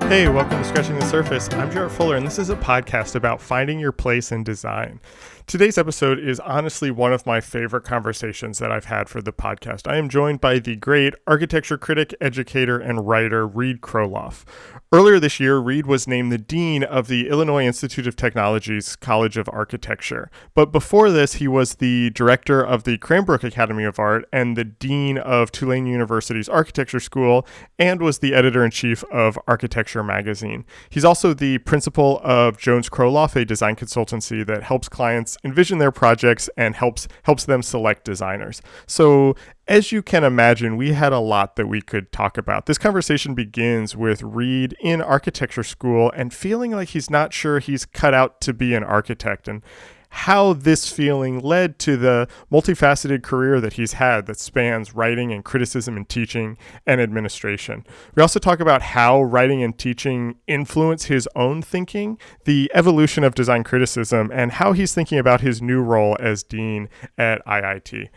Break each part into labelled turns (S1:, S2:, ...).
S1: Hey, welcome to Scratching the Surface. I'm Jarrett Fuller, and this is a podcast about finding your place in design. Today's episode is honestly one of my favorite conversations that I've had for the podcast. I am joined by the great architecture critic, educator, and writer Reed Kroloff. Earlier this year, Reed was named the Dean of the Illinois Institute of Technology's College of Architecture. But before this, he was the director of the Cranbrook Academy of Art and the Dean of Tulane University's Architecture School, and was the editor-in-chief of Architecture magazine. He's also the principal of Jones Kroloff, a design consultancy that helps clients envision their projects and helps them select designers. So as you can imagine, we had a lot that we could talk about. This conversation begins with Reed in architecture school and feeling like he's not sure he's cut out to be an architect, and how this feeling led to the multifaceted career that he's had that spans writing and criticism and teaching and administration. We also talk about how writing and teaching influence his own thinking, the evolution of design criticism, and how he's thinking about his new role as dean at IIT.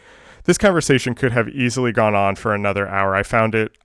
S1: This conversation could have easily gone on for another hour. I found it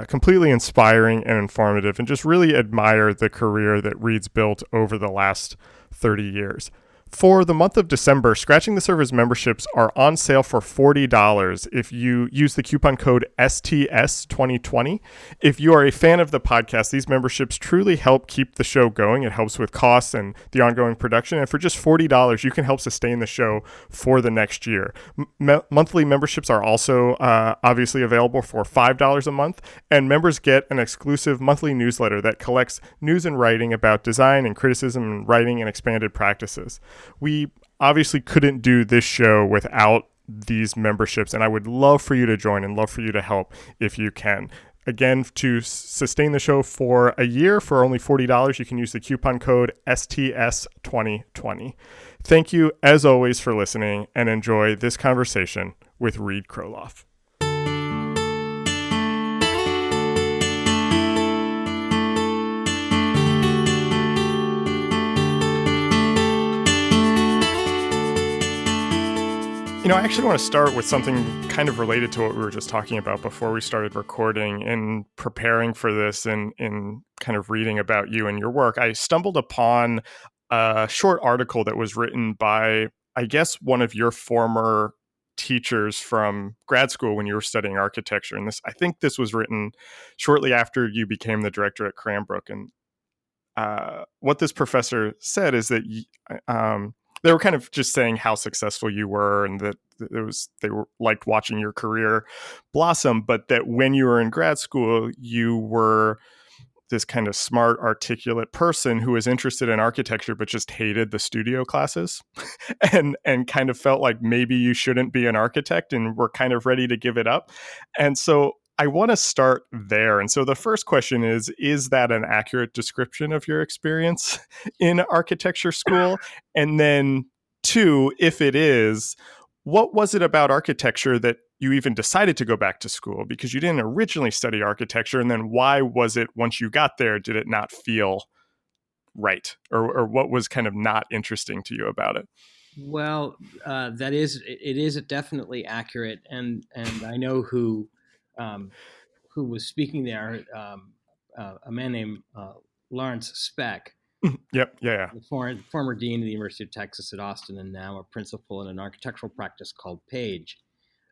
S1: completely inspiring and informative, and just really admire the career that Reed's built over the last 30 years. For the month of December, Scratching the Surface memberships are on sale for $40 if you use the coupon code STS2020. If you are a fan of the podcast, these memberships truly help keep the show going. It helps with costs and the ongoing production. And for just $40, you can help sustain the show for the next year. Monthly memberships are also obviously available for $5 a month. And members get an exclusive monthly newsletter that collects news and writing about design and criticism and writing and expanded practices. We obviously couldn't do this show without these memberships, and I would love for you to join and love for you to help if you can. Again, to sustain the show for a year for only $40, you can use the coupon code STS2020. Thank you, as always, for listening, and enjoy this conversation with Reed Kroloff. I actually want to start with something kind of related to what we were just talking about before we started recording. In preparing for this and in kind of reading about you and your work, I stumbled upon a short article that was written by, I guess, one of your former teachers from grad school when you were studying architecture. And I think this was written shortly after you became the director at Cranbrook. And what this professor said is that they were kind of just saying how successful you were and that they were liked watching your career blossom, but that when you were in grad school, you were this kind of smart, articulate person who was interested in architecture, but just hated the studio classes and kind of felt like maybe you shouldn't be an architect and were kind of ready to give it up. And so I want to start there. And so the first question is that an accurate description of your experience in architecture school? And then two, if it is, what was it about architecture that you even decided to go back to school? Because you didn't originally study architecture. And then why was it, once you got there, did it not feel right? Or what was kind of not interesting to you about it?
S2: Well, it is definitely accurate. And I know who was speaking there, a man named Lawrence Speck.
S1: Yep. Yeah.
S2: The former dean of the University of Texas at Austin, and now a principal in an architectural practice called Page.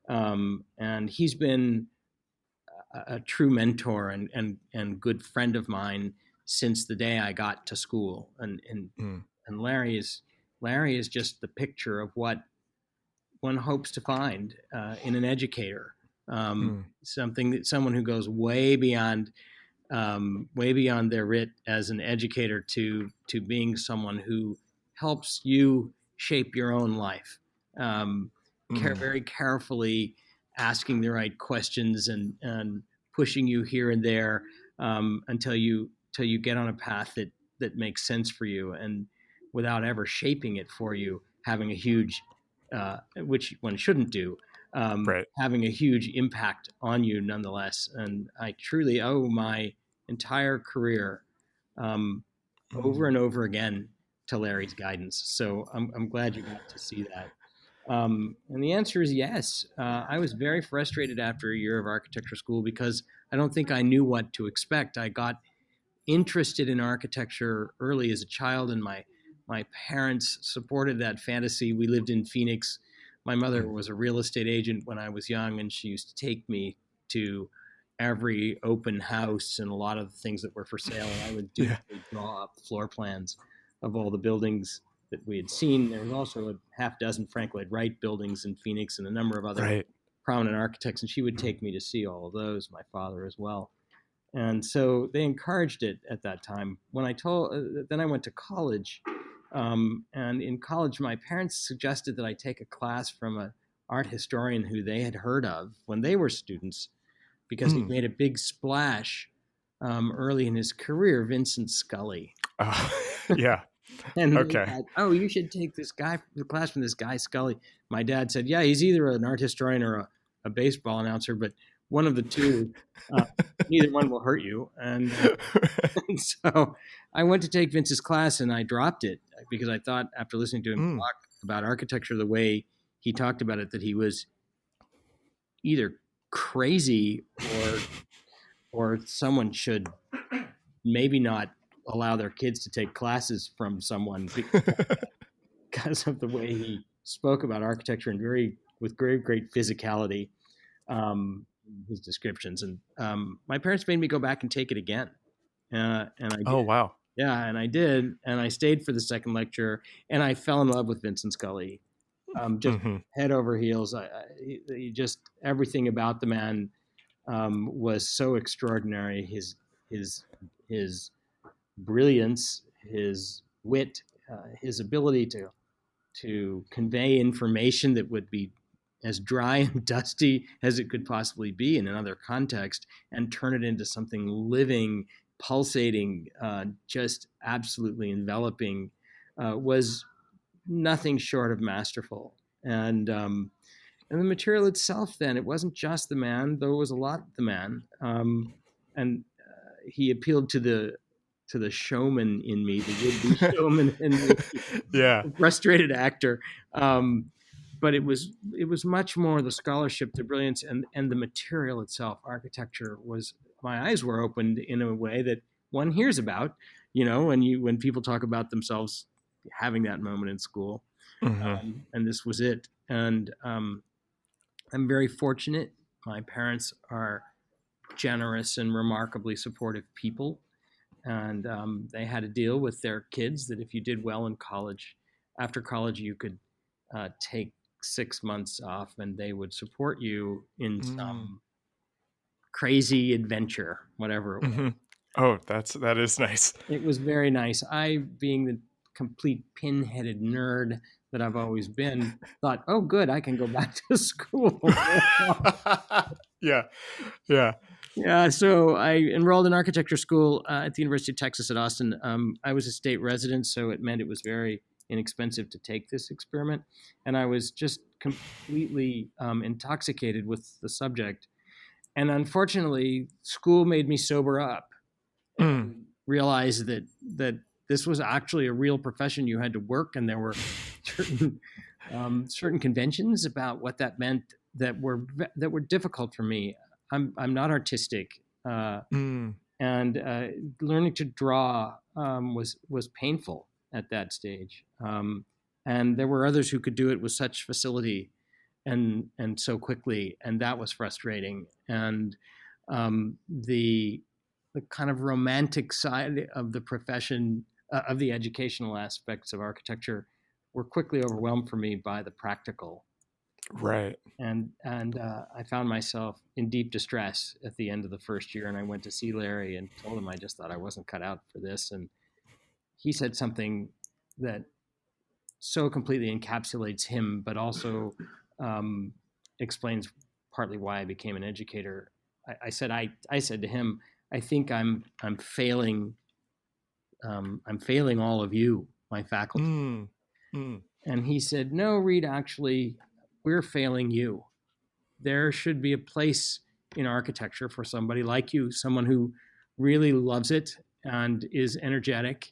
S2: And he's been a true mentor and good friend of mine since the day I got to school. And Larry is just the picture of what one hopes to find in an educator. Someone who goes way beyond their writ as an educator to being someone who helps you shape your own life. Very carefully asking the right questions and pushing you here and there until you get on a path that makes sense for you, and without ever shaping it for you, having a huge, which one shouldn't do,
S1: Right.
S2: having a huge impact on you nonetheless. And I truly owe my entire career over and over again to Larry's guidance. So I'm glad you got to see that. And the answer is yes. I was very frustrated after a year of architecture school because I don't think I knew what to expect. I got interested in architecture early as a child, and my parents supported that fantasy. We lived in Phoenix. My mother was a real estate agent when I was young, and she used to take me to every open house and a lot of the things that were for sale. And I would draw up floor plans of all the buildings that we had seen. There was also a half dozen Frank Lloyd Wright buildings in Phoenix and a number of other prominent architects. And she would take me to see all of those, my father as well. And so they encouraged it at that time. Then I went to college. And in college, my parents suggested that I take a class from an art historian who they had heard of when they were students, because he made a big splash early in his career, Vincent Scully.
S1: Yeah.
S2: And okay. Thought, oh, you should take the class from this guy Scully. My dad said, yeah, he's either an art historian or a baseball announcer, but one of the two, neither one will hurt you. And so I went to take Vince's class, and I dropped it because I thought, after listening to him talk about architecture the way he talked about it, that he was either crazy or someone should maybe not allow their kids to take classes from someone because of the way he spoke about architecture and with great physicality, his descriptions. And my parents made me go back and take it again. And I did.
S1: Oh, wow.
S2: Yeah, and I did. And I stayed for the second lecture, and I fell in love with Vincent Scully. Just head over heels. He just, everything about the man was so extraordinary. His brilliance, his wit, his ability to convey information that would be as dry and dusty as it could possibly be in another context, and turn it into something living, pulsating, just absolutely enveloping, was nothing short of masterful. And the material itself, then, it wasn't just the man, though it was a lot the man. And he appealed to the showman in me, the would-be showman in me, the frustrated actor. But it was much more the scholarship, the brilliance, and the material itself. Architecture was, my eyes were opened in a way that one hears about, when people talk about themselves having that moment in school. And this was it. And I'm very fortunate. My parents are generous and remarkably supportive people. And they had a deal with their kids that if you did well in college, after college, you could take 6 months off, and they would support you in some crazy adventure, whatever it was.
S1: Oh, that is nice.
S2: It was very nice. I, being the complete pin-headed nerd that I've always been, thought, oh, good, I can go back to school. Yeah, so I enrolled in architecture school at the University of Texas at Austin. I was a state resident, so it meant it was very inexpensive to take this experiment. And I was just completely intoxicated with the subject. And unfortunately, school made me sober up and realize that this was actually a real profession. You had to work, and there were certain conventions about what that meant that were difficult for me. I'm not artistic, and learning to draw was painful at that stage. And there were others who could do it with such facility and so quickly, and that was frustrating. And the kind of romantic side of the profession, of the educational aspects of architecture, were quickly overwhelmed for me by the practical.
S1: Right.
S2: And I found myself in deep distress at the end of the first year, and I went to see Larry and told him I just thought I wasn't cut out for this. And he said something that so completely encapsulates him, but also explains partly why I became an educator. I said to him, I think I'm failing. I'm failing all of you, my faculty. And he said, no, Reed, actually, we're failing you. There should be a place in architecture for somebody like you, someone who really loves it and is energetic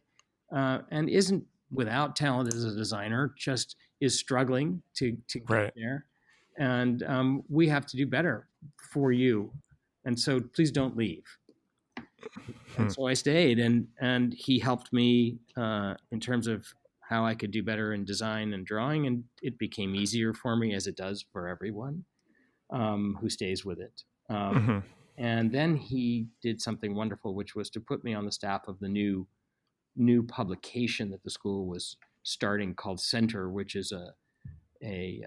S2: and isn't without talent as a designer, just is struggling to get there. And we have to do better for you. And so please don't leave. And so I stayed, and he helped me in terms of how I could do better in design and drawing, and it became easier for me, as it does for everyone who stays with it.
S1: Mm-hmm.
S2: And then he did something wonderful, which was to put me on the staff of the new publication that the school was starting called Center, which is a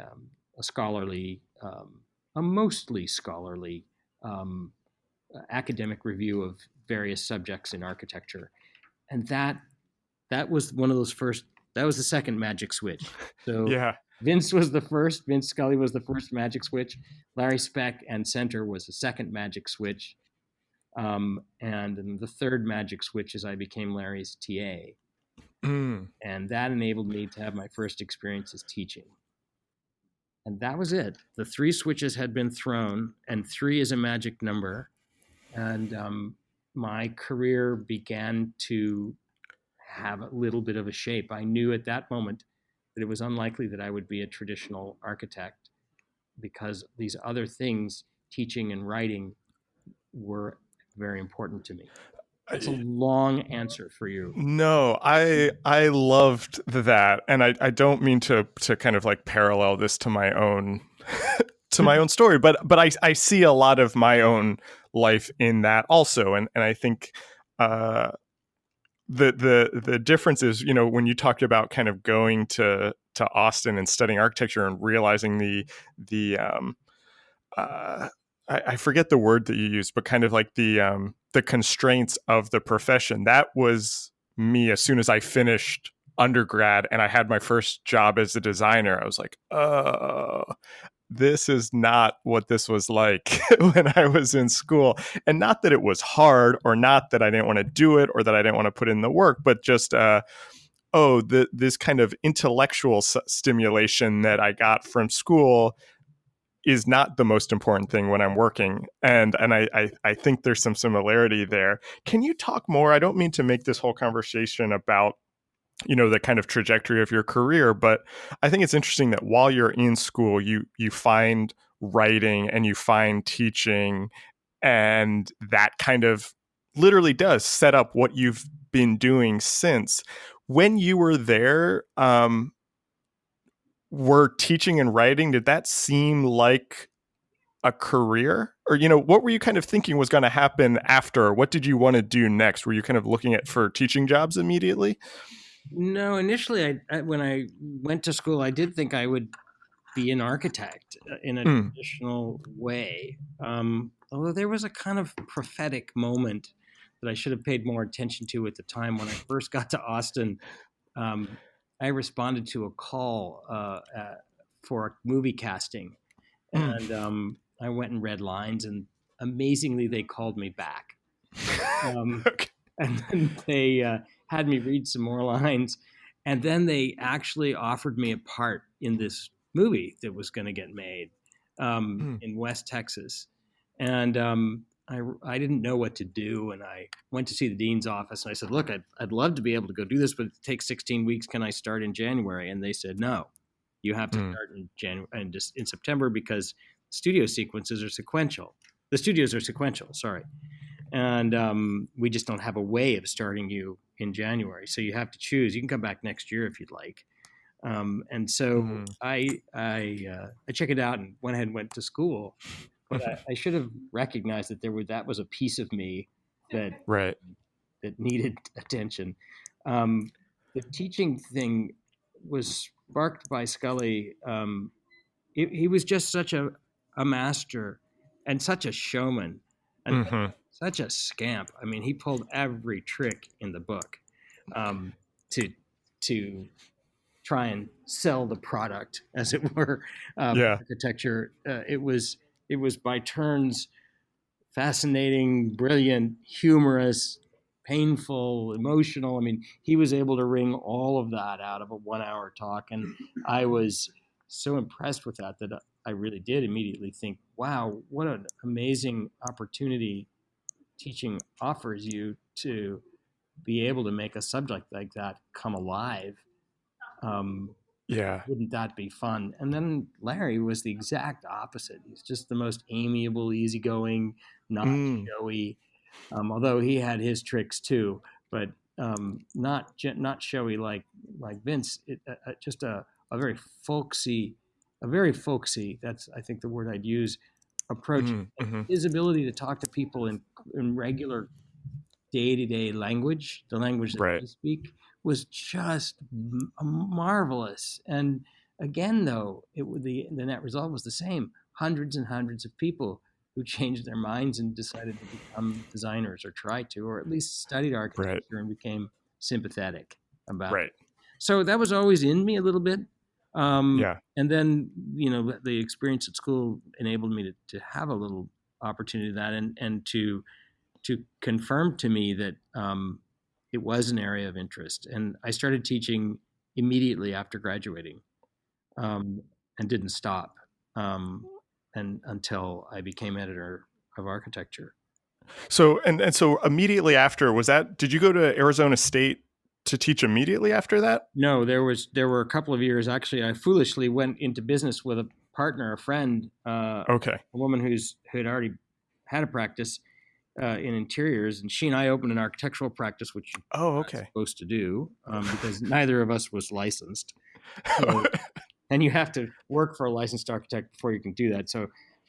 S2: scholarly, a mostly scholarly academic review of various subjects in architecture, and that was one of those first. That was the second magic switch. So
S1: Yeah.
S2: Vince was the first. Vince Scully was the first magic switch. Larry Speck and Center was the second magic switch. And then the third magic switch is I became Larry's TA.
S1: Mm.
S2: And that enabled me to have my first experiences teaching. And that was it. The three switches had been thrown, and three is a magic number. And my career began to have a little bit of a shape. I knew at that moment that it was unlikely that I would be a traditional architect because these other things, teaching and writing, were very important to me. That's a long answer for you.
S1: No, I loved that, and I don't mean to kind of like parallel this to my own to my own story, but I see a lot of my own life in that also, and I think the difference is, you know, when you talked about kind of going to Austin and studying architecture and realizing the uh, I forget the word that you used, but kind of like the constraints of the profession. That was me as soon as I finished undergrad and I had my first job as a designer. I was like, oh, this is not what this was like when I was in school. And not that it was hard, or not that I didn't want to do it, or that I didn't want to put in the work, but just this kind of intellectual stimulation that I got from school is not the most important thing when I'm working. And I think there's some similarity there. Can you talk more? I don't mean to make this whole conversation about, you know, the kind of trajectory of your career, but I think it's interesting that while you're in school, you find writing and you find teaching, and that kind of literally does set up what you've been doing since. When you were there, were teaching and writing, did that seem like a career? Or, you know, what were you kind of thinking was going to happen after? What did you want to do next? Were you kind of looking at for teaching jobs immediately?
S2: No, initially, when I went to school, I did think I would be an architect in a traditional way. Although there was a kind of prophetic moment that I should have paid more attention to at the time when I first got to Austin. I responded to a call for a movie casting, and I went and read lines, and amazingly, they called me back.
S1: Okay.
S2: And then they had me read some more lines, and then they actually offered me a part in this movie that was going to get made in West Texas, and I didn't know what to do, and I went to see the dean's office, and I said, "Look, I'd love to be able to go do this, but it takes 16 weeks. Can I start in January?" And they said, "No, you have to start in January and just in September because studio sequences are sequential. The studios are sequential. Sorry." And we just don't have a way of starting you in January. So you have to choose. You can come back next year if you'd like. And so I checked it out and went ahead and went to school. But I should have recognized that that was a piece of me that
S1: Right.
S2: that needed attention. The teaching thing was sparked by Scully. He was just such a master and such a showman and such a scamp. I mean, he pulled every trick in the book to try and sell the product, as it were, architecture. It was by turns fascinating, brilliant, humorous, painful, emotional. I mean, he was able to wring all of that out of a 1 hour talk, and I was so impressed with that I really did immediately think, wow, what an amazing opportunity teaching offers you to be able to make a subject like that come alive.
S1: Yeah.
S2: Wouldn't that be fun? And then Larry was the exact opposite. He's just the most amiable, easygoing, not showy. Although he had his tricks too, but not showy like Vince. Just a very folksy, That's, I think, the word I'd use. Approach.
S1: Mm-hmm.
S2: His ability to talk to people in regular day-to-day language, the language that
S1: Right.
S2: they speak, was just marvelous. And again, though, the net result was the same: hundreds and hundreds of people who changed their minds and decided to become designers, or try to, or at least studied
S1: Right.
S2: architecture and became sympathetic about it.
S1: Right.
S2: So that was always in me a little bit.
S1: Yeah.
S2: And then, the experience at school enabled me to have a little opportunity of that, and to confirm to me that it was an area of interest. And I started teaching immediately after graduating, um, and didn't stop, and until I became editor of architecture.
S1: So so immediately after, did you go to Arizona State to teach immediately after that?
S2: No, there were a couple of years. Actually, I foolishly went into business with a partner, a friend,
S1: Okay.
S2: a woman who had already had a practice in interiors, and she and I opened an architectural practice, which you're
S1: Oh,
S2: not
S1: okay.
S2: supposed to do, because neither of us was licensed. So, and you have to work for a licensed architect before you can do that. So,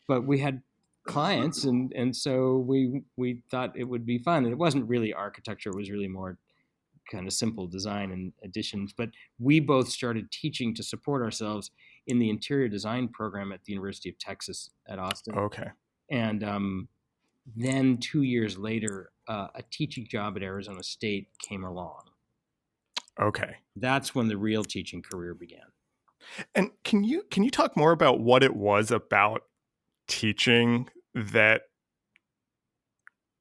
S2: but we had clients, and so we thought it would be fun. And it wasn't really architecture; it was really more kind of simple design and additions. But we both started teaching to support ourselves in the interior design program at the University of Texas at Austin,
S1: Okay.
S2: and then 2 years later, a teaching job at Arizona State came along.
S1: Okay.
S2: That's when the real teaching career began.
S1: And can you talk more about what it was about teaching that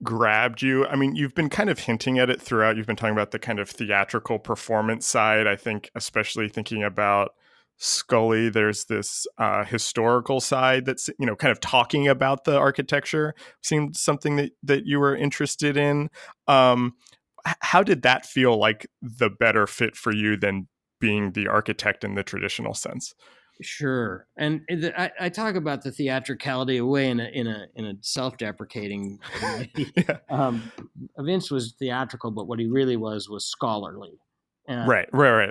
S1: grabbed you? I mean, you've been kind of hinting at it throughout. You've been talking about the kind of theatrical performance side. I think, especially thinking about Scully, there's this historical side that's, kind of talking about the architecture seemed something that you were interested in. How did that feel like the better fit for you than being the architect in the traditional sense?
S2: Sure, and I talk about the theatricality away in a self-deprecating way.
S1: Yeah.
S2: Vince was theatrical, but what he really was scholarly. And
S1: Right.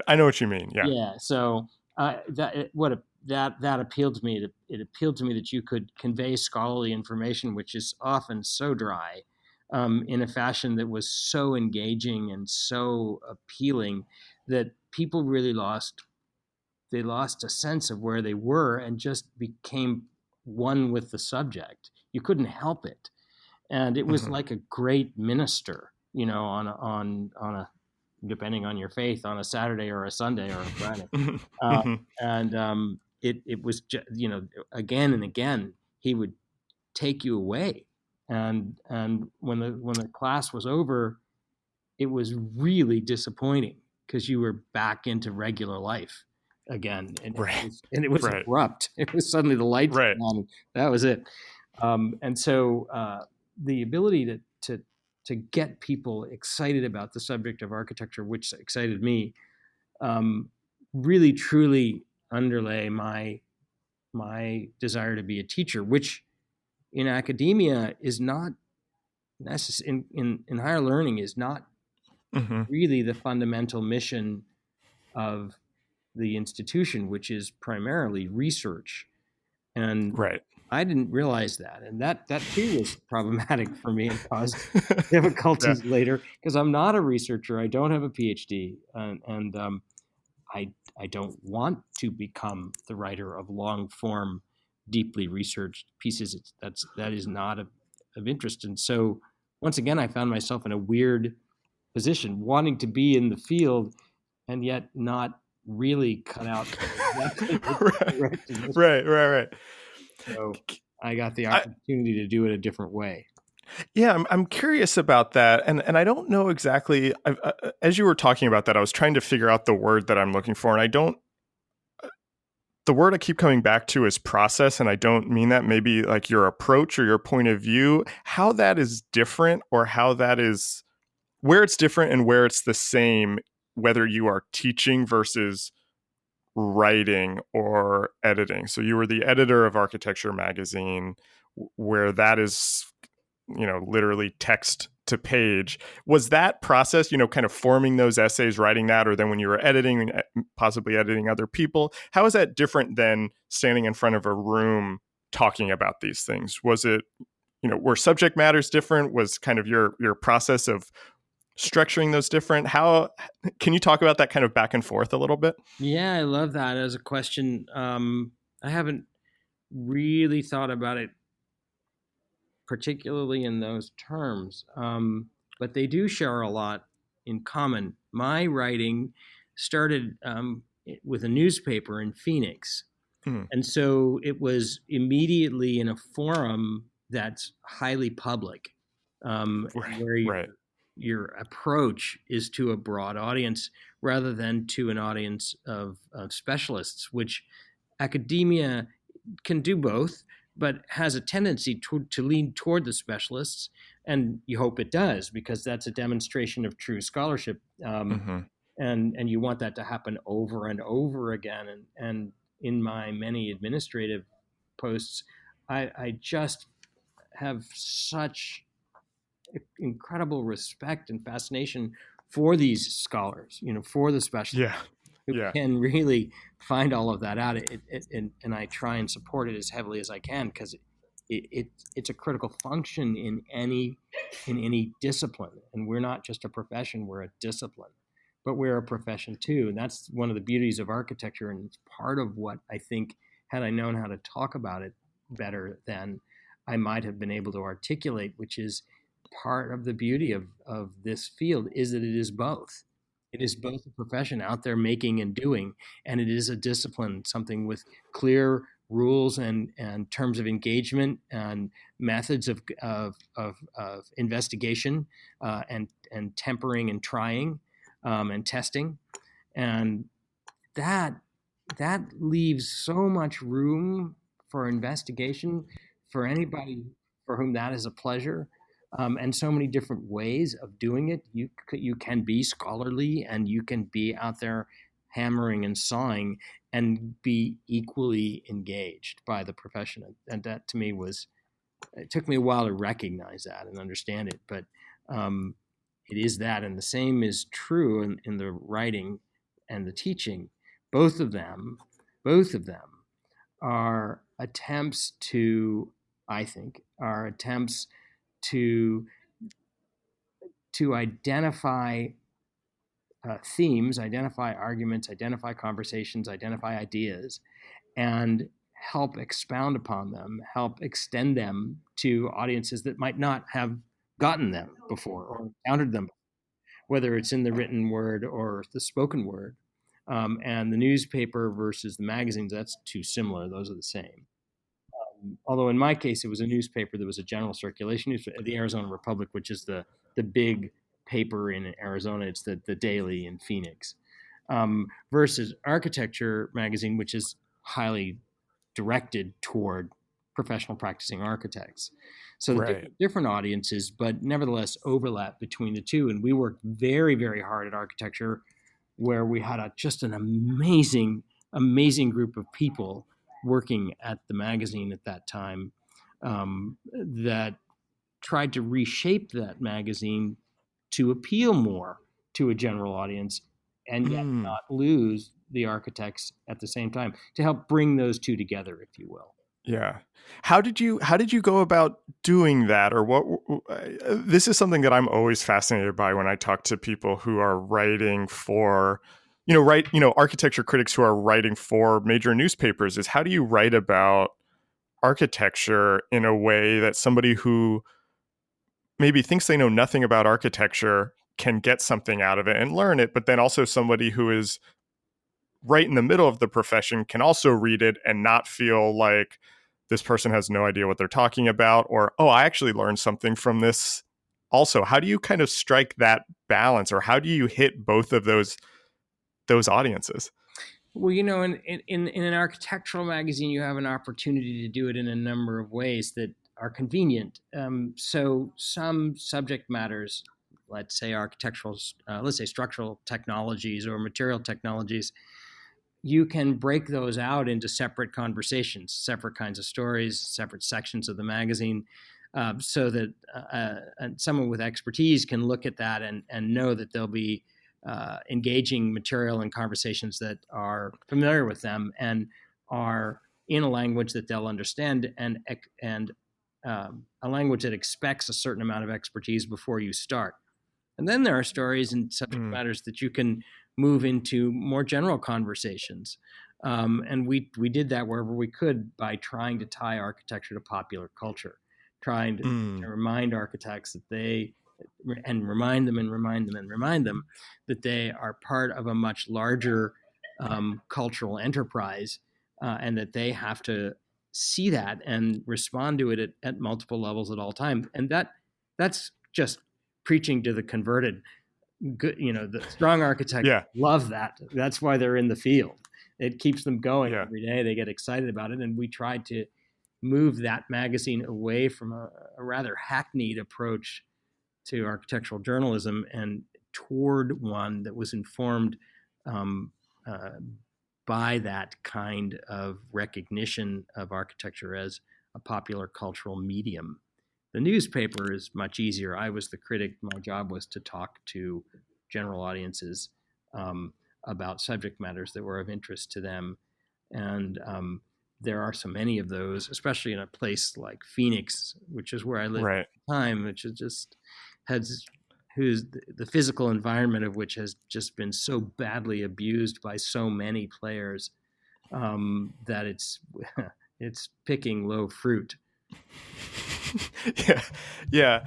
S1: I know what you mean. Yeah.
S2: yeah, so that appealed to me. It appealed to me that you could convey scholarly information, which is often so dry, in a fashion that was so engaging and so appealing that people really lost a sense of where they were and just became one with the subject. You couldn't help it, and it was
S1: Mm-hmm.
S2: like a great minister, on a depending on your faith, on a Saturday or a Sunday or a Friday, uh,
S1: Mm-hmm.
S2: and it was again and again he would take you away, and when the class was over, it was really disappointing because you were back into regular life again, and
S1: Right.
S2: it was
S1: Right.
S2: abrupt. It was suddenly the lights
S1: Right.
S2: went on, and that was it. And so the ability to get people excited about the subject of architecture, which excited me, um, really truly underlay my desire to be a teacher, which in academia is not necessary, in higher learning is not
S1: Mm-hmm.
S2: really the fundamental mission of the institution, which is primarily research. And
S1: Right.
S2: I didn't realize that, and that too was problematic for me and caused
S1: Yeah.
S2: difficulties later because I'm not a researcher. I don't have a PhD, and I don't want to become the writer of long form, deeply researched pieces. That is not of interest. And so once again, I found myself in a weird position, wanting to be in the field and yet not really cut out for exactly the
S1: Right.
S2: direction.
S1: Right.
S2: So I got the
S1: I,
S2: opportunity to do it a different way.
S1: yeah, I'm curious about that, and I don't know exactly. As you were talking about that, I was trying to figure out the word that I'm looking for, and I don't. The word I keep coming back to is process, and I don't mean that. Maybe like your approach or your point of view, how that is different, or how that is where it's different and where it's the same, whether you are teaching versus writing or editing. So you were the editor of Architecture Magazine, where that is literally text to page. Was that process, kind of forming those essays, writing that, or then when you were editing, possibly editing other people, how is that different than standing in front of a room talking about these things? Was it, were subject matters different? Was kind of your process of structuring those different? How can you talk about that kind of back and forth a little bit?
S2: Yeah, I love that as a question. I haven't really thought about it particularly in those terms, but they do share a lot in common. My writing started with a newspaper in Phoenix. And so it was immediately in a forum that's highly public, where
S1: Right.
S2: your approach is to a broad audience rather than to an audience of specialists, which academia can do both, but has a tendency to lean toward the specialists. And you hope it does, because that's a demonstration of true scholarship.
S1: Mm-hmm.
S2: And you want that to happen over and over again. And in my many administrative posts, I just have such incredible respect and fascination for these scholars, for the specialists
S1: Yeah.
S2: who
S1: Yeah.
S2: can really find all of that out. And I try and support it as heavily as I can, because it's a critical function in any discipline. And we're not just a profession, we're a discipline, but we're a profession too. And that's one of the beauties of architecture. And it's part of what I think, had I known how to talk about it better, then I might have been able to articulate, which is part of the beauty of this field, is that it is both. It is both a profession out there making and doing, and it is a discipline, something with clear rules and terms of engagement and methods of investigation, and tempering and trying, and testing. And that that leaves so much room for investigation for anybody for whom that is a pleasure, and so many different ways of doing it. You can be scholarly, and you can be out there hammering and sawing and be equally engaged by the profession. And that, to me, it took me a while to recognize that and understand it, but it is that. And the same is true in the writing and the teaching. Both of them are attempts to, I think, to identify themes, identify arguments, identify conversations, identify ideas, and help expound upon them, help extend them to audiences that might not have gotten them before or encountered them, whether it's in the written word or the spoken word. And the newspaper versus the magazines, that's too similar. Those are the same. Although in my case, it was a newspaper that was a general circulation newspaper, the Arizona Republic, which is the big paper in Arizona. It's the daily in Phoenix, versus Architecture magazine, which is highly directed toward professional practicing architects. So the
S1: Right.
S2: different audiences, but nevertheless overlap between the two. And we worked very, very hard at Architecture, where we had just an amazing group of people working at the magazine at that time, that tried to reshape that magazine to appeal more to a general audience, and yet
S1: Mm.
S2: not lose the architects at the same time, to help bring those two together, if you will.
S1: Yeah. How did you go about doing that? Or what, this is something that I'm always fascinated by when I talk to people who are writing for, architecture critics who are writing for major newspapers, is how do you write about architecture in a way that somebody who maybe thinks they know nothing about architecture can get something out of it and learn it, but then also somebody who is right in the middle of the profession can also read it and not feel like this person has no idea what they're talking about, or, oh, I actually learned something from this also. How do you kind of strike that balance, or how do you hit both of those audiences?
S2: Well, in an architectural magazine, you have an opportunity to do it in a number of ways that are convenient. So some subject matters, let's say let's say structural technologies or material technologies, you can break those out into separate conversations, separate kinds of stories, separate sections of the magazine. so that and someone with expertise can look at that and know that they'll be engaging material and conversations that are familiar with them and are in a language that they'll understand, and a language that expects a certain amount of expertise before you start. And then there are stories and subject matters that you can move into more general conversations. And we did that wherever we could by trying to tie architecture to popular culture, trying to remind architects that remind them that they are part of a much larger cultural enterprise, and that they have to see that and respond to it at multiple levels at all times. And that's just preaching to the converted. Good, the strong architects love that. That's why they're in the field. It keeps them going every day. They get excited about it. And we tried to move that magazine away from a rather hackneyed approach to architectural journalism and toward one that was informed by that kind of recognition of architecture as a popular cultural medium. The newspaper is much easier. I was the critic. My job was to talk to general audiences about subject matters that were of interest to them. And there are so many of those, especially in a place like Phoenix, which is where I lived at the time, which is just who's the physical environment of which has just been so badly abused by so many players that it's picking low fruit.
S1: Yeah.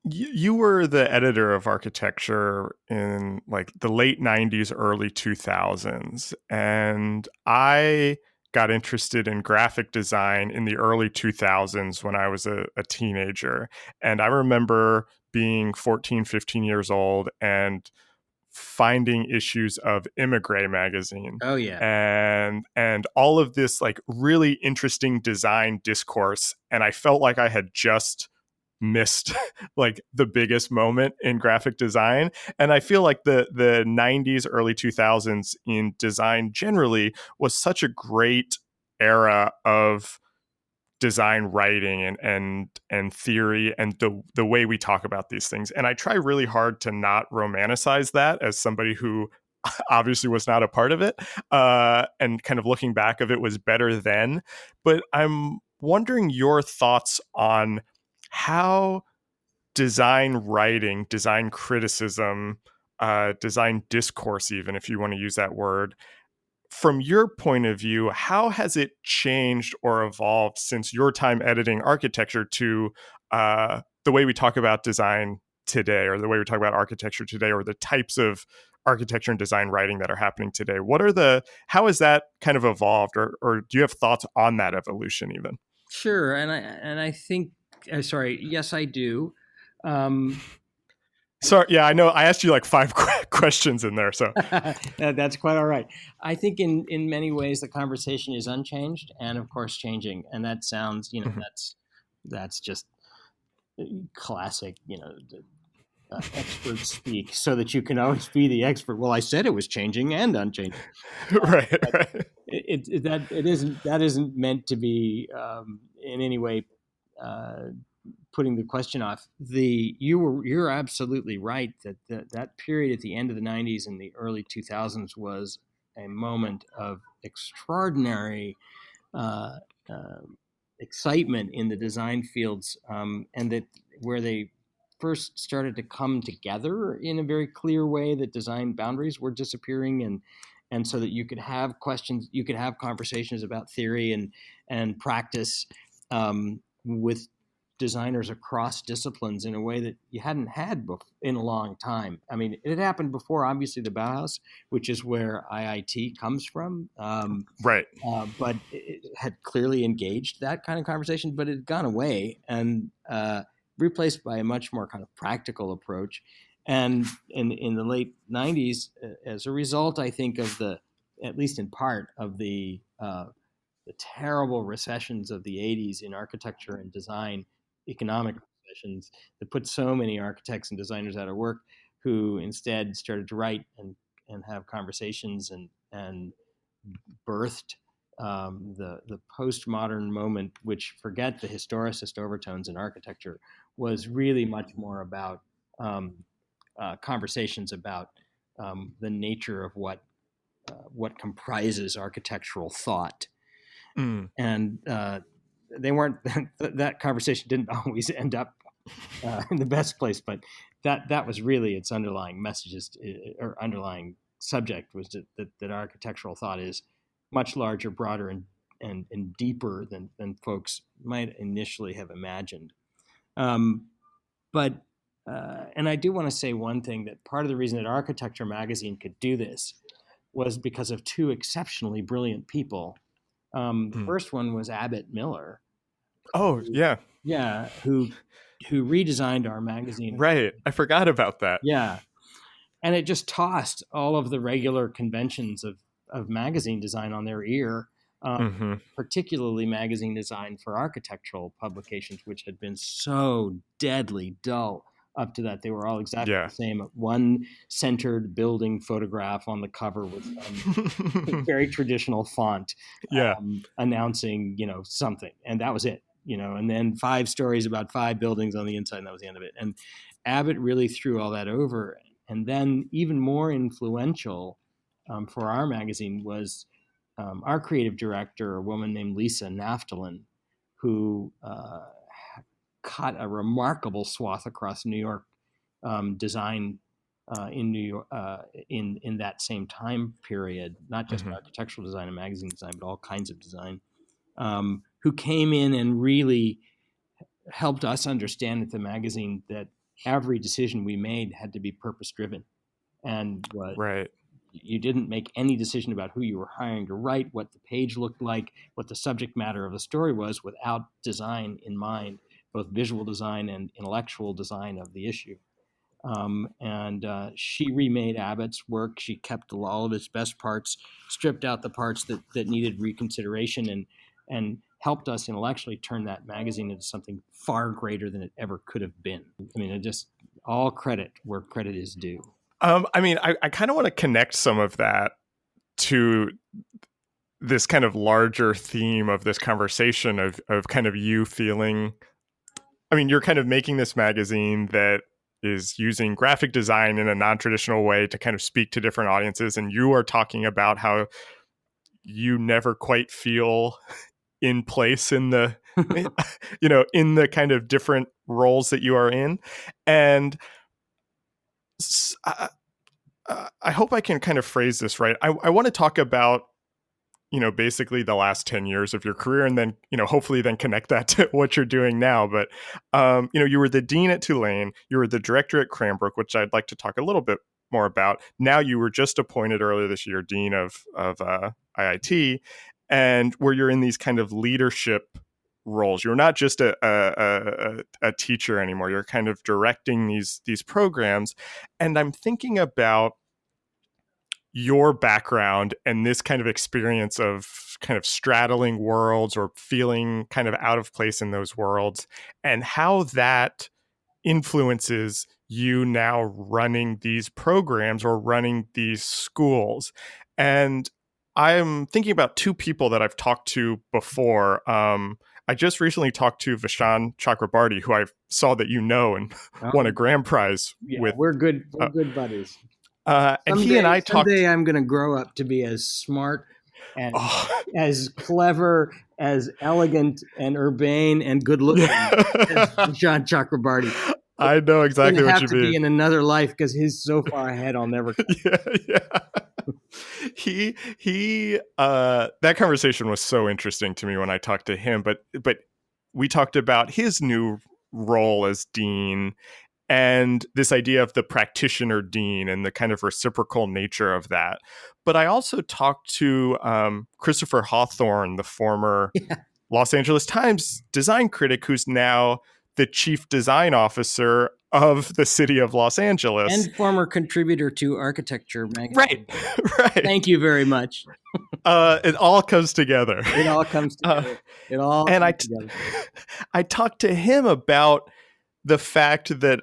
S1: You were the editor of architecture in like the late 90s, early 2000s, and I got interested in graphic design in the early 2000s when I was a teenager. And I remember being 14, 15 years old and finding issues of Immigrant magazine.
S2: Oh yeah.
S1: And all of this like really interesting design discourse. And I felt like I had just missed like the biggest moment in graphic design. And I feel like the 90s, early 2000s in design generally was such a great era of design writing and theory and the way we talk about these things. And I try really hard to not romanticize that as somebody who obviously was not a part of it, and kind of looking back of it was better then. But I'm wondering your thoughts on how design writing, design criticism, design discourse, even if you want to use that word, from your point of view, how has it changed or evolved since your time editing architecture to the way we talk about design today, or the way we talk about architecture today, or the types of architecture and design writing that are happening today? How has that kind of evolved, or do you have thoughts on that evolution even?
S2: Sure. And I think, sorry, yes, I do.
S1: Sorry, yeah, I know I asked you like 5 questions in there, so
S2: that's quite all right. I think in many ways the conversation is unchanged and of course changing, and that sounds, that's just classic, experts speak so that you can always be the expert. Well, I said it was changing and unchanging.
S1: right.
S2: That isn't meant to be in any way putting the question off. You're absolutely right that period at the end of the 90s and the early 2000s was a moment of extraordinary excitement in the design fields, and that where they first started to come together in a very clear way, that design boundaries were disappearing, and so that you could have questions, you could have conversations about theory and practice with designers across disciplines in a way that you hadn't had in a long time. I mean, it had happened before, obviously, the Bauhaus, which is where IIT comes from.
S1: Right.
S2: But it had clearly engaged that kind of conversation, but it had gone away and replaced by a much more kind of practical approach. And in the late 90s, as a result, I think of at least in part, of the terrible recessions of the 80s in architecture and design, economic recessions that put so many architects and designers out of work, who instead started to write and have conversations and birthed the postmodern moment, which forget the historicist overtones in architecture, was really much more about conversations about the nature of what comprises architectural thought.
S1: Mm.
S2: And they weren't that conversation didn't always end up in the best place, but that was really its underlying messages or underlying subject was that architectural thought is much larger, broader, and deeper than folks might initially have imagined. But and I do want to say one thing, that part of the reason that Architecture magazine could do this was because of two exceptionally brilliant people. The first one was Abbott Miller.
S1: Oh, yeah.
S2: Yeah, who redesigned our magazine.
S1: Right. I forgot about that.
S2: Yeah, and it just tossed all of the regular conventions of magazine design on their ear, particularly magazine design for architectural publications, which had been so deadly dull up to that. They were all exactly the same. One centered building photograph on the cover with very traditional font, announcing, something. And that was it, and then 5 stories about 5 buildings on the inside, and that was the end of it. And Abbott really threw all that over. And then even more influential for our magazine was our creative director, a woman named Lisa Naftalin, who cut a remarkable swath across New York design in New York in that same time period, not just architectural design and magazine design, but all kinds of design, who came in and really helped us understand at the magazine that every decision we made had to be purpose driven, and you didn't make any decision about who you were hiring to write, what the page looked like, what the subject matter of the story was, without design in mind, both visual design and intellectual design of the issue. And she remade Abbott's work. She kept all of its best parts, stripped out the parts that needed reconsideration, and helped us intellectually turn that magazine into something far greater than it ever could have been. I mean, just all credit where credit is due.
S1: I kind of want to connect some of that to this kind of larger theme of this conversation of kind of you feeling, you're kind of making this magazine that is using graphic design in a non-traditional way to kind of speak to different audiences. And you are talking about how you never quite feel in place in the, in the kind of different roles that you are in. And I hope I can kind of phrase this right. I want to talk about, basically the last 10 years of your career, and then, hopefully then connect that to what you're doing now. But, you were the dean at Tulane, you were the director at Cranbrook, which I'd like to talk a little bit more about. Now you were just appointed earlier this year, dean of IIT, and where you're in these kind of leadership roles. You're not just a teacher anymore. You're kind of directing these programs. And I'm thinking about your background and this kind of experience of kind of straddling worlds or feeling kind of out of place in those worlds, and how that influences you now running these programs or running these schools. And I'm thinking about 2 people that I've talked to before. I just recently talked to Vishaan Chakrabarty, who I saw that and won a grand prize with.
S2: We're good buddies.
S1: And he and I talked.
S2: Someday I'm going to grow up to be as smart and as clever, as elegant and urbane and good looking as John Chakrabarty.
S1: I know exactly what you mean.
S2: Have to be in another life because he's so far ahead. I'll never.
S1: He that conversation was so interesting to me when I talked to him. But we talked about his new role as dean, and this idea of the practitioner dean and the kind of reciprocal nature of that. But I also talked to Christopher Hawthorne, the former Los Angeles Times design critic, who's now the chief design officer of the city of Los Angeles.
S2: And former contributor to Architecture magazine.
S1: Right.
S2: Thank you very much.
S1: It all comes together.
S2: It all comes together.
S1: I talked to him about the fact that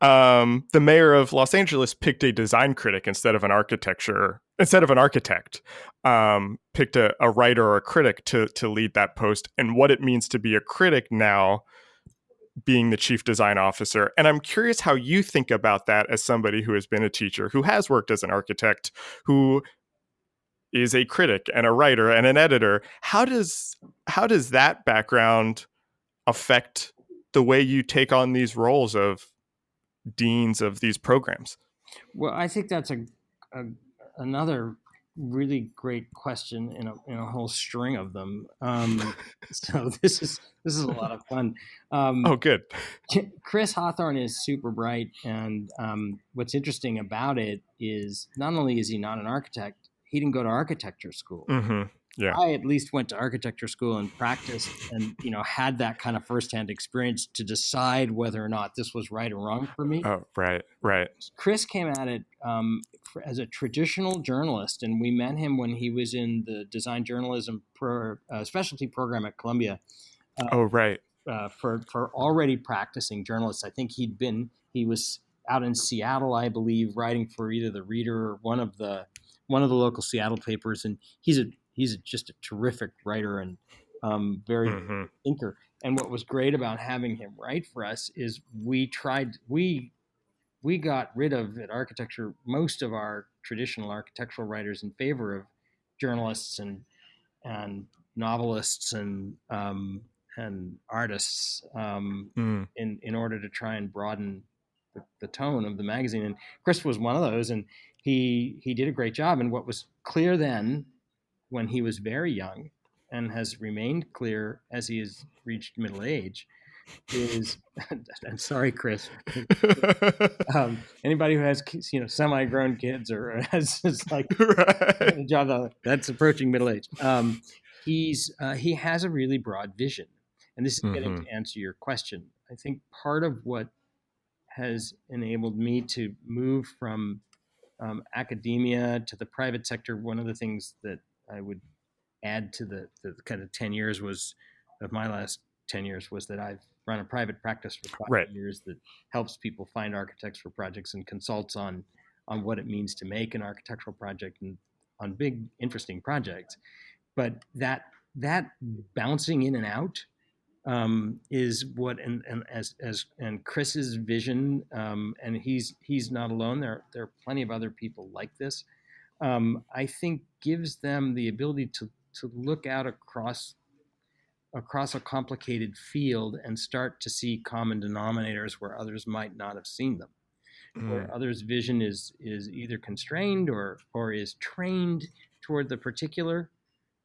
S1: the mayor of Los Angeles picked a design critic instead of an architecture instead of an architect, picked a writer or a critic to lead that post, and what it means to be a critic now, being the chief design officer. And I'm curious how you think about that as somebody who has been a teacher, who has worked as an architect, who is a critic and a writer and an editor. How does that background affect the way you take on these roles of deans of these programs?
S2: Well, I think that's a another really great question in a whole string of them. So this is a lot of fun.
S1: Oh, good.
S2: Chris Hawthorne is super bright, and what's interesting about it is not only is he not an architect, he didn't go to architecture school.
S1: Mm-hmm. Yeah.
S2: I at least went to architecture school and practiced, and had that kind of firsthand experience to decide whether or not this was right or wrong for me.
S1: Oh, right.
S2: Chris came at it as a traditional journalist, and we met him when he was in the design journalism specialty program at Columbia.
S1: Oh, right.
S2: For already practicing journalists. I think he was out in Seattle, I believe, writing for either the Reader or one of the local Seattle papers, and he's just a terrific writer and very
S1: Mm-hmm.
S2: thinker. And what was great about having him write for us is we got rid of at architecture most of our traditional architectural writers in favor of journalists and novelists and artists in order to try and broaden the tone of the magazine. And Chris was one of those, and he did a great job. And what was clear then, when he was very young, and has remained clear as he has reached middle age, is I'm sorry, Chris. Anybody who has semi-grown kids or has like
S1: Right.
S2: a job that's approaching middle age, he has a really broad vision, and this is getting to answer your question. I think part of what has enabled me to move from academia to the private sector, one of the things that I would add to the kind of 10 years of my last 10 years was that I've run a private practice for 5 years that helps people find architects for projects and consults on what it means to make an architectural project and on big, interesting projects. But that bouncing in and out is what, and Chris's vision, and he's not alone. There are plenty of other people like this. I think gives them the ability to look out across a complicated field and start to see common denominators where others might not have seen them, where others' vision is either constrained or is trained toward the particular.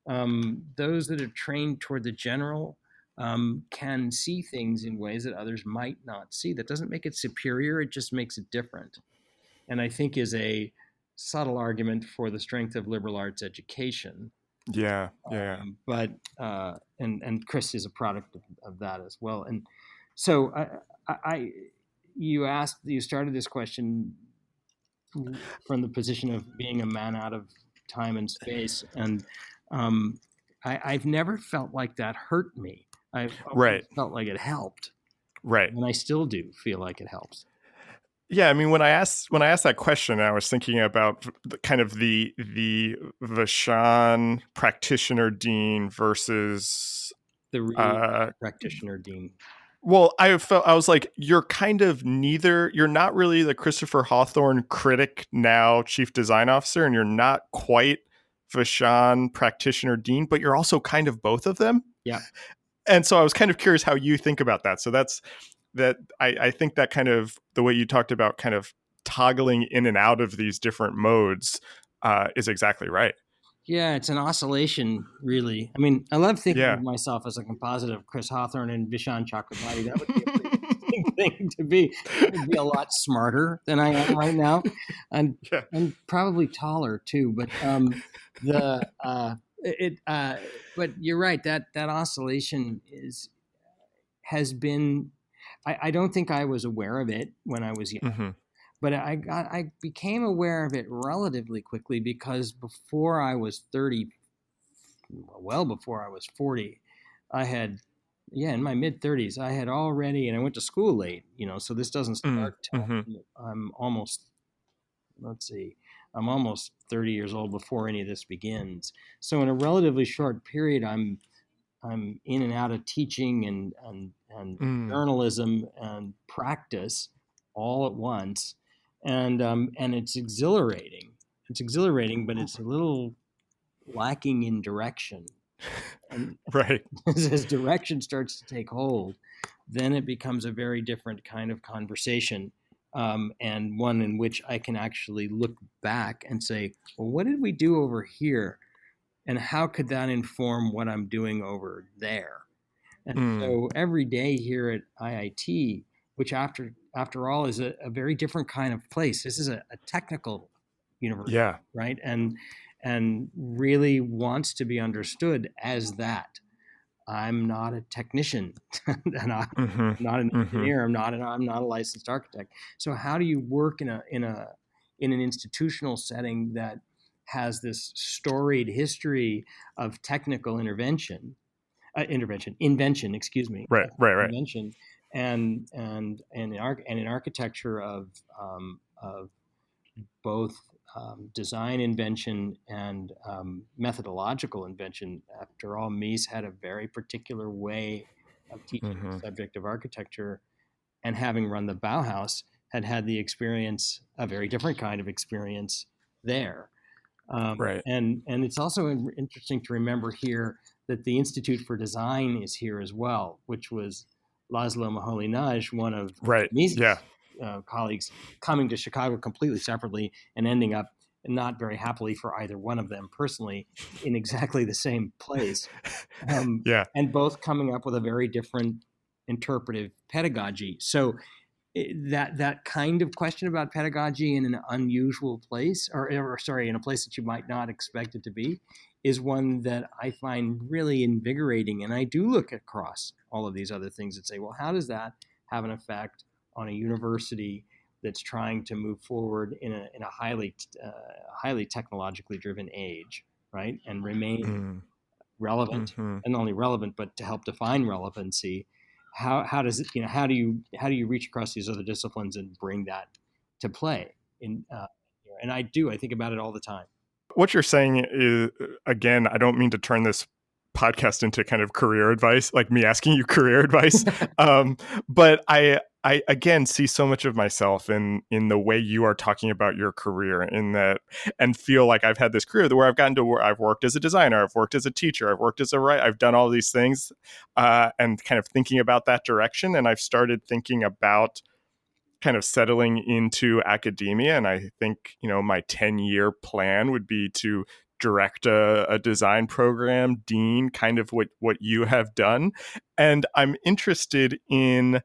S2: Those that are trained toward the general can see things in ways that others might not see. That doesn't make it superior, it just makes it different. And I think is a subtle argument for the strength of liberal arts education.
S1: Yeah.
S2: But and Chris is a product of that as well. And so you started this question from the position of being a man out of time and space, and I've never felt like that hurt me. I've always felt like it helped.
S1: Right.
S2: And I still do feel like it helps.
S1: Yeah, I mean, when I asked that question, I was thinking about kind of the Vashon practitioner dean versus
S2: the Reed practitioner dean.
S1: Well, I was like, you're kind of neither. You're not really the Christopher Hawthorne critic, now chief design officer, and you're not quite Vashon practitioner dean, but you're also kind of both of them.
S2: Yeah.
S1: And so I was kind of curious how you think about that. So that's that. I think that kind of the way you talked about kind of toggling in and out of these different modes is exactly right.
S2: Yeah, it's an oscillation, really. I mean, I love thinking of myself as a composite of Chris Hawthorne and Vishon Chakrabarti. That would be a pretty interesting thing to be. I would be a lot smarter than I am right now, and probably taller too. But but you're right. That oscillation has been. I don't think I was aware of it when I was young. Mm-hmm. But I became aware of it relatively quickly because before I was 30, well before I was 40, I had, in my mid 30s, I had already, and I went to school late, so this doesn't start till I'm almost let's see, I'm almost 30 years old before any of this begins. So in a relatively short period, I'm in and out of teaching and
S1: Mm.
S2: journalism and practice all at once, and it's exhilarating. It's exhilarating, but it's a little lacking in direction. And
S1: Right.
S2: as direction starts to take hold, then it becomes a very different kind of conversation, and one in which I can actually look back and say, well, what did we do over here? And how could that inform what I'm doing over there? And
S1: Mm.
S2: so every day here at IIT, which after all is a very different kind of place. This is a technical university,
S1: Yeah.
S2: right? And really wants to be understood as that. I'm not a technician, and I'm
S1: Mm-hmm.
S2: not an
S1: Mm-hmm.
S2: engineer. I'm not a licensed architect. So how do you work in an institutional setting that has this storied history of technical invention, excuse me,
S1: Right. Right. Right.
S2: invention, and an architecture of both design invention and methodological invention. After all, Mies had a very particular way of teaching the
S1: Mm-hmm.
S2: subject of architecture, and having run the Bauhaus, had the experience, a very different kind of experience there.
S1: Right.
S2: And it's also interesting to remember here that the Institute for Design is here as well, which was Laszlo Moholy-Nagy, one of
S1: Right. Yeah.
S2: Mises' colleagues, coming to Chicago completely separately and ending up not very happily for either one of them personally in exactly the same place,
S1: Yeah.
S2: and both coming up with a very different interpretive pedagogy. So that kind of question about pedagogy in an unusual place, or sorry, in a place that you might not expect it to be, is one that I find really invigorating. And I do look across all of these other things and say, well, how does that have an effect on a university that's trying to move forward in a highly technologically driven age, right, and remain
S1: Mm.
S2: relevant,
S1: Mm-hmm.
S2: and not only relevant, but to help define relevancy. How does it, how do you reach across these other disciplines and bring that to play in, and I think about it all the time.
S1: What you're saying is, again, I don't mean to turn this podcast into kind of career advice, like me asking you career advice. But I again see so much of myself in the way you are talking about your career, in that, and feel like I've had this career where I've gotten to where I've worked as a designer, I've worked as a teacher, I've worked as a writer, I've done all these things, and kind of thinking about that direction. And I've started thinking about kind of settling into academia. And I think, my 10-year plan would be to direct a design program, dean, kind of what you have done. And I'm interested in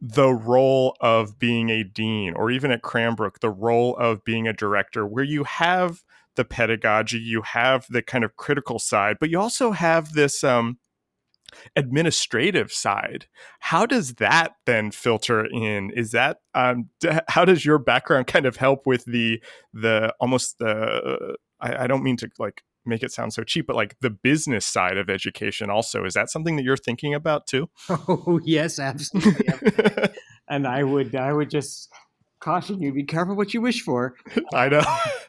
S1: the role of being a dean, or even at Cranbrook, the role of being a director, where you have the pedagogy, you have the kind of critical side, but you also have this administrative side. How does that then filter in? Is that how does your background kind of help with the almost the I don't mean to like make it sound so cheap, but like the business side of education also? Is that something that you're thinking about too?
S2: Oh yes, absolutely. And I would just caution you: be careful what you wish for,
S1: I know.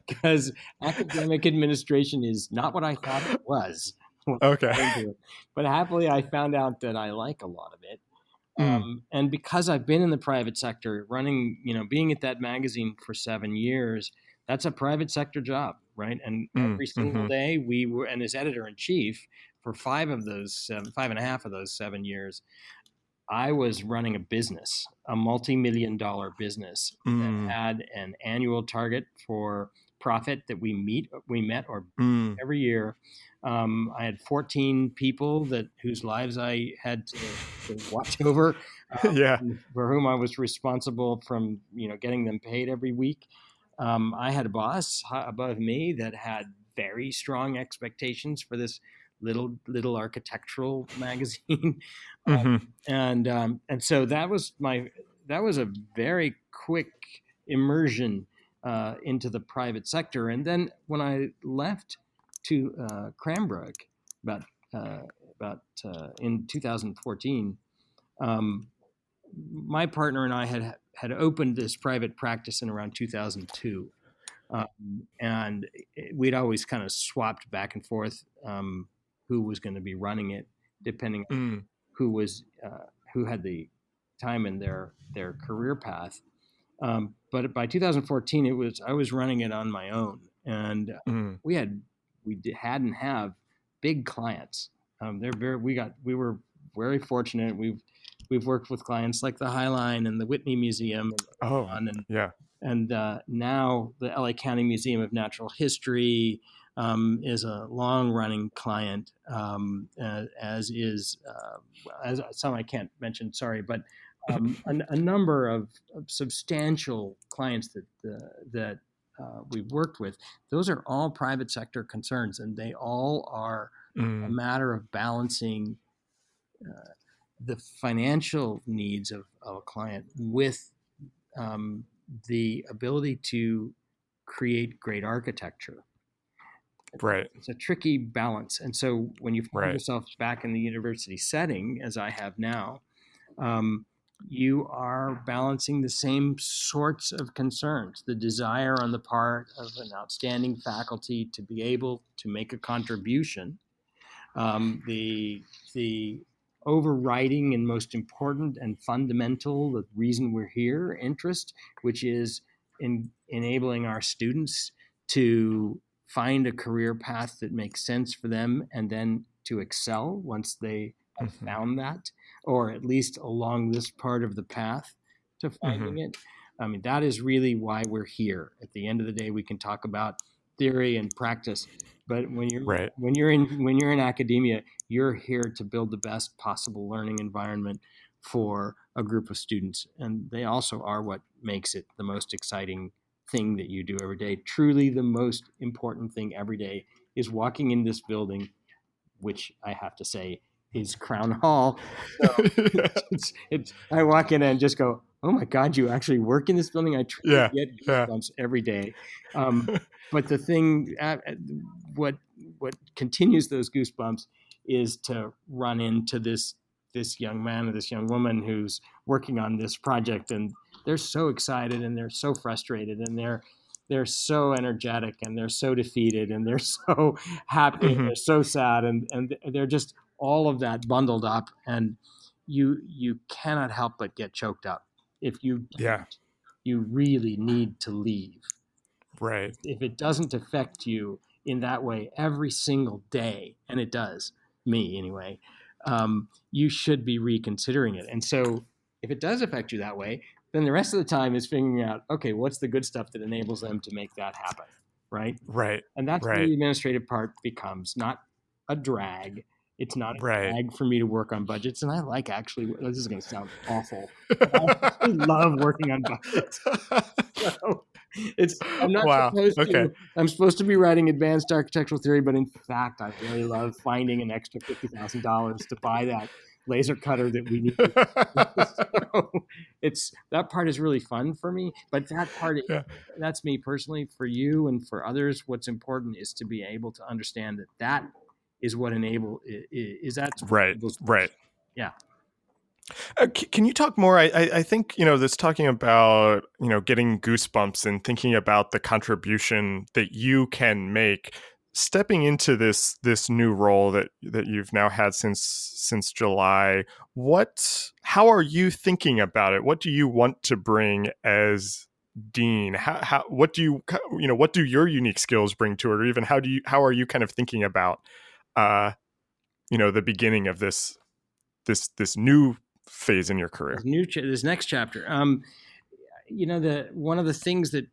S2: because academic administration is not what I thought it was when I
S1: Okay.
S2: got into it. But happily, I found out that I like a lot of it.
S1: Mm,
S2: And because I've been in the private sector, running, being at that magazine for 7 years, that's a private sector job, right? And every single
S1: mm-hmm.
S2: day we were, and as editor in chief for 5.5 of those 7 years, I was running a business, a multi-million-dollar business that
S1: Mm,
S2: had an annual target for profit that we met or
S1: mm.
S2: every year. I had 14 people whose lives I had to watch over,
S1: Yeah.
S2: for whom I was responsible, from getting them paid every week. I had a boss above me that had very strong expectations for this little architectural magazine.
S1: Mm-hmm.
S2: And so that was a very quick immersion into the private sector. And then when I left to Cranbrook about in 2014, um, my partner and I had opened this private practice in around 2002. And we'd always kind of swapped back and forth who was going to be running it, depending on
S1: Mm.
S2: who had the time in their career path. But by 2014, I was running it on my own, and
S1: Mm.
S2: hadn't have big clients. We were very fortunate. We've worked with clients like the Highline and the Whitney Museum,
S1: Oh,
S2: and
S1: yeah.
S2: and now the LA County Museum of Natural History is a long-running client, as is as some I can't mention. Sorry, but a number of substantial clients that we've worked with. Those are all private sector concerns, and they all are a
S1: Mm.
S2: matter of balancing the financial needs of a client with the ability to create great architecture.
S1: Right.
S2: It's a tricky balance. And so when you find
S1: Right.
S2: yourself back in the university setting, as I have now, um, you are balancing the same sorts of concerns, the desire on the part of an outstanding faculty to be able to make a contribution, the overriding and most important and fundamental, the reason we're here, interest, which is in enabling our students to find a career path that makes sense for them and then to excel once they have
S1: Mm-hmm.
S2: found that, or at least along this part of the path to finding it. I mean, that is really why we're here. At the end of the day, we can talk about theory and practice, but
S1: Right.
S2: when you're in academia, you're here to build the best possible learning environment for a group of students, and they also are what makes it the most exciting thing that you do every day. Truly, the most important thing every day is walking in this building, which I have to say is Crown Hall. So I walk in and just go, oh my God, you actually work in this building? I truly
S1: Yeah.
S2: get
S1: Yeah.
S2: goosebumps every day. But the thing, what continues those goosebumps is to run into this young man or this young woman who's working on this project, and they're so excited and they're so frustrated and they're so energetic and they're so defeated and they're so happy and
S1: Mm-hmm.
S2: they're so sad and they're just all of that bundled up, and you cannot help but get choked up. If you
S1: Yeah.
S2: don't, you really need to leave.
S1: Right.
S2: If it doesn't affect you in that way every single day, and it does me anyway, you should be reconsidering it. And so if it does affect you that way, then the rest of the time is figuring out, okay, what's the good stuff that enables them to make that happen, right?
S1: Right.
S2: And that's where
S1: Right.
S2: the administrative part becomes not a drag. It's not a
S1: Right.
S2: drag for me to work on budgets. And I like actually, this is going to sound awful, but I actually love working on budgets. So I'm not
S1: Wow.
S2: supposed
S1: Okay.
S2: to, I'm supposed to be writing advanced architectural theory, but in fact, I really love finding an extra $50,000 to buy that laser cutter that we need. So that part is really fun for me, but that part,
S1: Yeah.
S2: that's me personally. For you and for others, what's important is to be able to understand that is what that's what
S1: Right.
S2: enables.
S1: Right.
S2: Yeah.
S1: Can you talk more? I think, this talking about, getting goosebumps and thinking about the contribution that you can make, stepping into this new role that you've now had since July. How are you thinking about it? What do you want to bring as dean? What do what do your unique skills bring to it? Or even how are you kind of thinking about, the beginning of this new phase in your career?
S2: This next chapter. One of the things that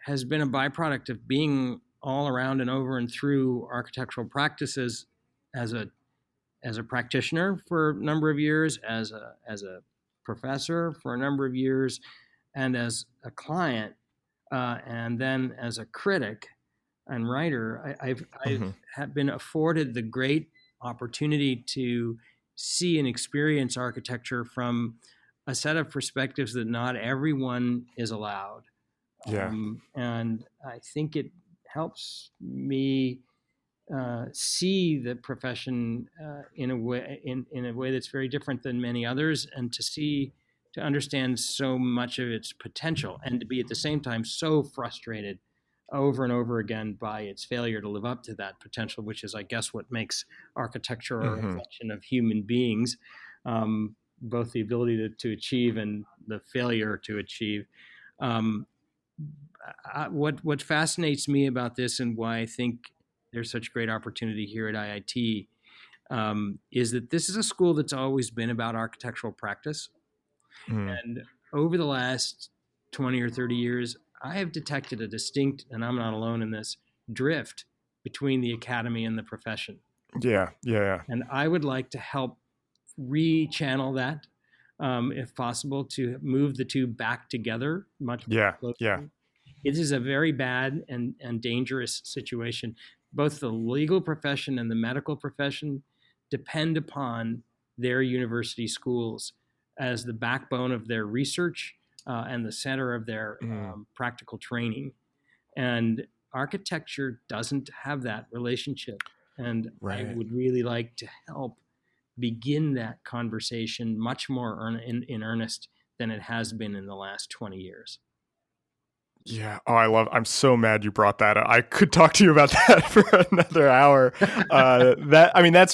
S2: has been a byproduct of being all around and over and through architectural practices as a practitioner for a number of years, as a professor for a number of years, and as a client, and then as a critic and writer.
S1: Mm-hmm.
S2: Have been afforded the great opportunity to see and experience architecture from a set of perspectives that not everyone is allowed.
S1: Yeah.
S2: And I think it helps me see the profession in a way that's very different than many others, and to see to understand so much of its potential, and to be at the same time so frustrated over and over again by its failure to live up to that potential, which is, I guess, what makes architecture a reflection of human beings, both the ability to achieve and the failure to achieve. What fascinates me about this, and why I think there's such great opportunity here at IIT, is that this is a school that's always been about architectural practice. And over the last 20 or 30 years, I have detected a distinct, and I'm not alone in this, drift between the academy and the profession.
S1: Yeah.
S2: And I would like to help rechannel that, if possible, to move the two back together much more closely.
S1: Yeah.
S2: It is a very bad and dangerous situation. Both the legal profession and the medical profession depend upon their university schools as the backbone of their research and the center of their practical training. And architecture doesn't have that relationship. And I would really like to help begin that conversation much more in earnest than it has been in the last 20 years.
S1: Yeah. Oh, I'm so mad you brought that up. I could talk to you about that for another hour.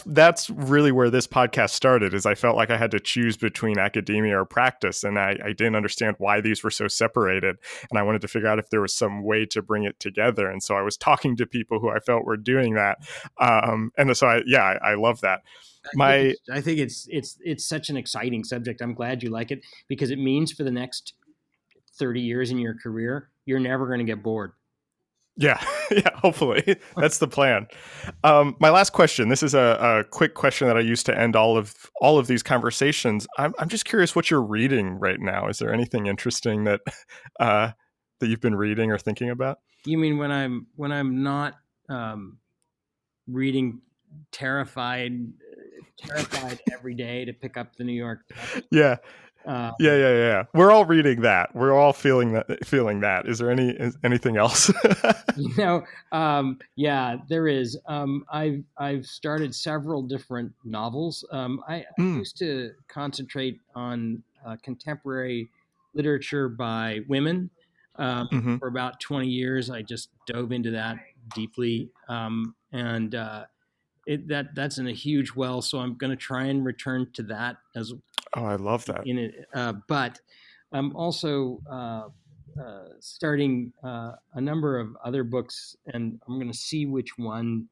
S1: That's really where this podcast started, is I felt like I had to choose between academia or practice. And I didn't understand why these were so separated. And I wanted to figure out if there was some way to bring it together. And so I was talking to people who I felt were doing that. And so I love that.
S2: I think it's such an exciting subject. I'm glad you like it, because it means for the next 30 years in your career, you're never going to get bored.
S1: Yeah, hopefully. That's the plan. My last question, this is a quick question that I use to end all of these conversations. I'm just curious what you're reading right now. Is there anything interesting that you've been reading or thinking about?
S2: You mean when I'm not reading terrified every day to pick up the New York Times?
S1: Yeah. We're all reading that. We're all feeling that. Is there anything else?
S2: There is. I've started several different novels. I used to concentrate on contemporary literature by women for about 20 years. I just dove into that deeply, that's in a huge well. So I'm going to try and return to that as.
S1: Oh, I love that.
S2: But I'm also starting a number of other books, and I'm going to see which ones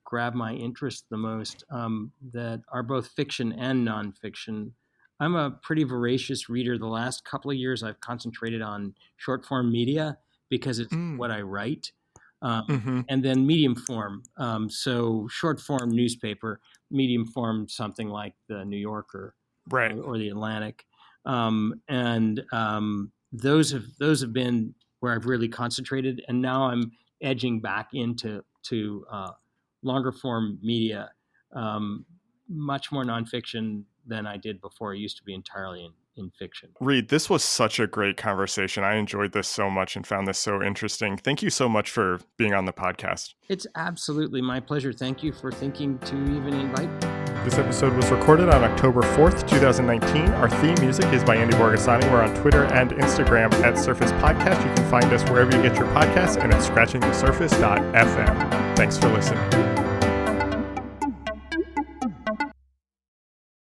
S2: grab my interest the most, that are both fiction and nonfiction. I'm a pretty voracious reader. The last couple of years, I've concentrated on short form media because it's what I write. And then medium form. So short form newspaper, medium form something like the New Yorker, or the Atlantic. Those have been where I've really concentrated, and now I'm edging back into longer form media, much more nonfiction than I did before. I used to be entirely in fiction.
S1: Reed, this was such a great conversation. I enjoyed this so much and found this so interesting. Thank you so much for being on the podcast.
S2: It's absolutely my pleasure. Thank you for thinking to even invite me.
S1: This episode was recorded on October 4th, 2019. Our theme music is by Andy Borgasani. We're on Twitter and Instagram at Surface Podcast. You can find us wherever you get your podcasts and at scratchingthesurface.fm. Thanks for listening.